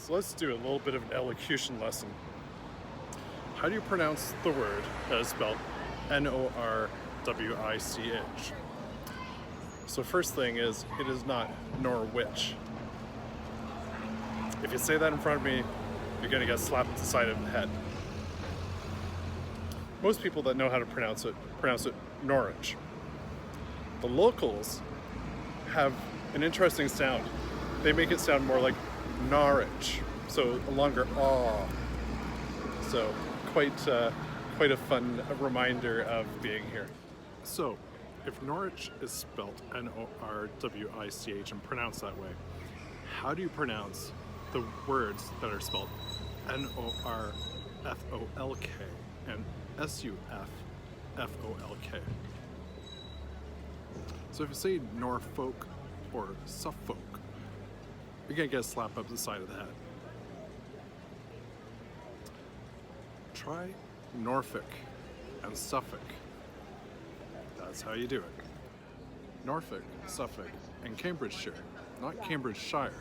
So let's do a little bit of an elocution lesson. How do you pronounce the word that is spelled Norwich? So first thing is, it is not Norwich. If you say that in front of me, you're gonna get slapped at the side of the head. Most people that know how to pronounce it Norwich. The locals have an interesting sound. They make it sound more like Norwich, so a longer ah. So quite a fun reminder of being here. So, if Norwich is spelled Norwich and pronounced that way, how do you pronounce the words that are spelled Norfolk and Suffolk? So if you say Norfolk or Suffolk, you're gonna get a slap up the side of the head. Try Norfolk and Suffolk. That's how you do it. Norfolk, Suffolk, and Cambridgeshire, not Cambridgeshire.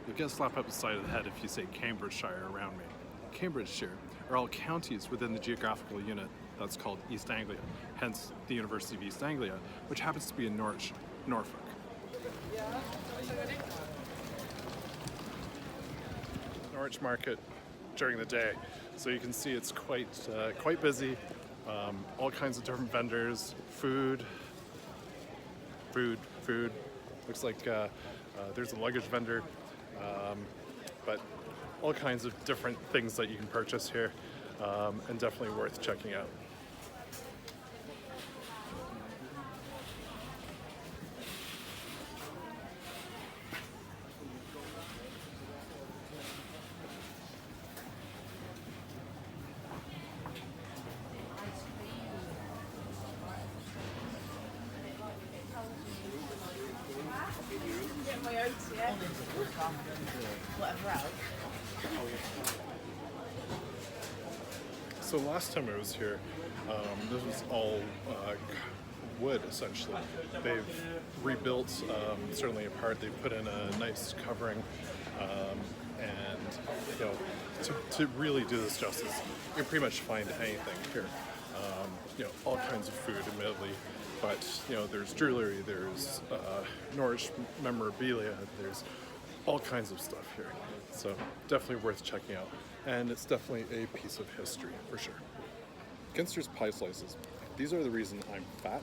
You'll get a slap up the side of the head if you say Cambridgeshire around me. Cambridgeshire are all counties within the geographical unit that's called East Anglia, hence the University of East Anglia, which happens to be in Norwich, Norfolk. Norwich Market during the day, so you can see it's quite busy. All kinds of different vendors, food. Looks like there's a luggage vendor, but all kinds of different things that you can purchase here, and definitely worth checking out. So last time I was here, this was all wood essentially. They've rebuilt certainly a part. They've put in a nice covering, and you know, to really do this justice, you can pretty much find anything here. You know, all kinds of food, admittedly, but you know, there's jewelry, there's Norwich memorabilia, there's all kinds of stuff here. So definitely worth checking out, and it's definitely a piece of history for sure. Ginster's pie slices. These are the reason I'm fat,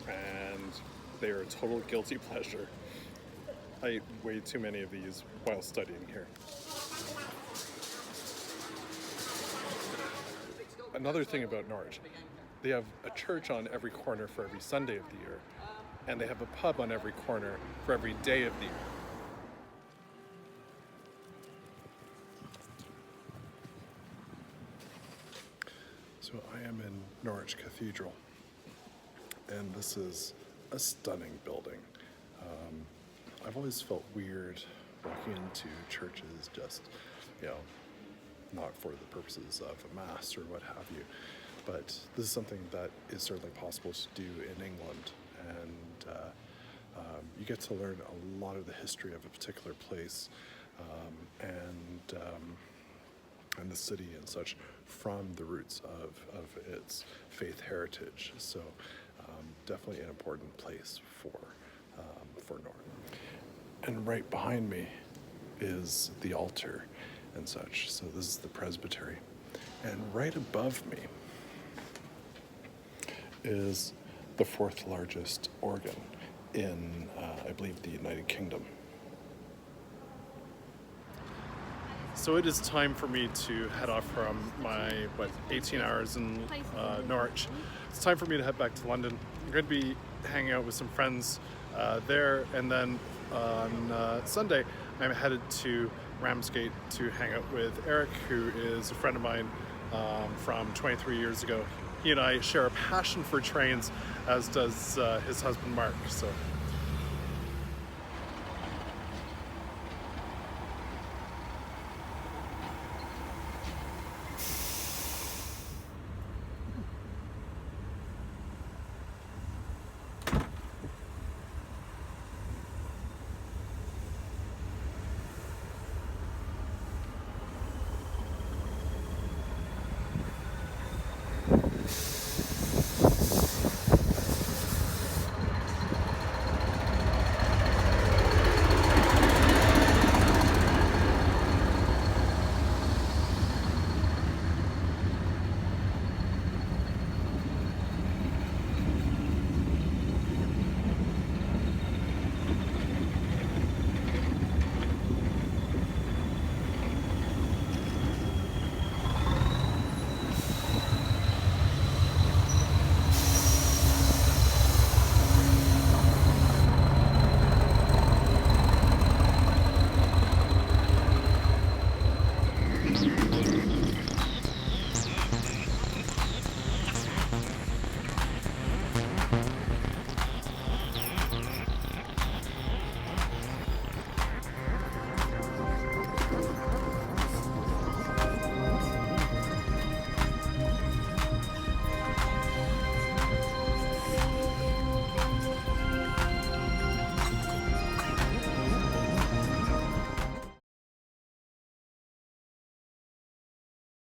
and they are a total guilty pleasure. I ate way too many of these while studying here. Another thing about Norwich, they have a church on every corner for every Sunday of the year, and they have a pub on every corner for every day of the year. So I am in Norwich Cathedral, and this is a stunning building. I've always felt weird walking into churches just, you know, not for the purposes of a mass or what have you, but this is something that is certainly possible to do in England, and you get to learn a lot of the history of a particular place, and the city and such from the roots of its faith heritage. So definitely an important place for Norwich. And right behind me is the altar and such. So this is the presbytery. And right above me is the fourth largest organ in, I believe, the United Kingdom. So it is time for me to head off from my, 18 hours in Norwich. It's time for me to head back to London. I'm going to be hanging out with some friends there, and then on Sunday I'm headed to Ramsgate to hang out with Eric, who is a friend of mine from 23 years ago. He and I share a passion for trains, as does his husband Mark. So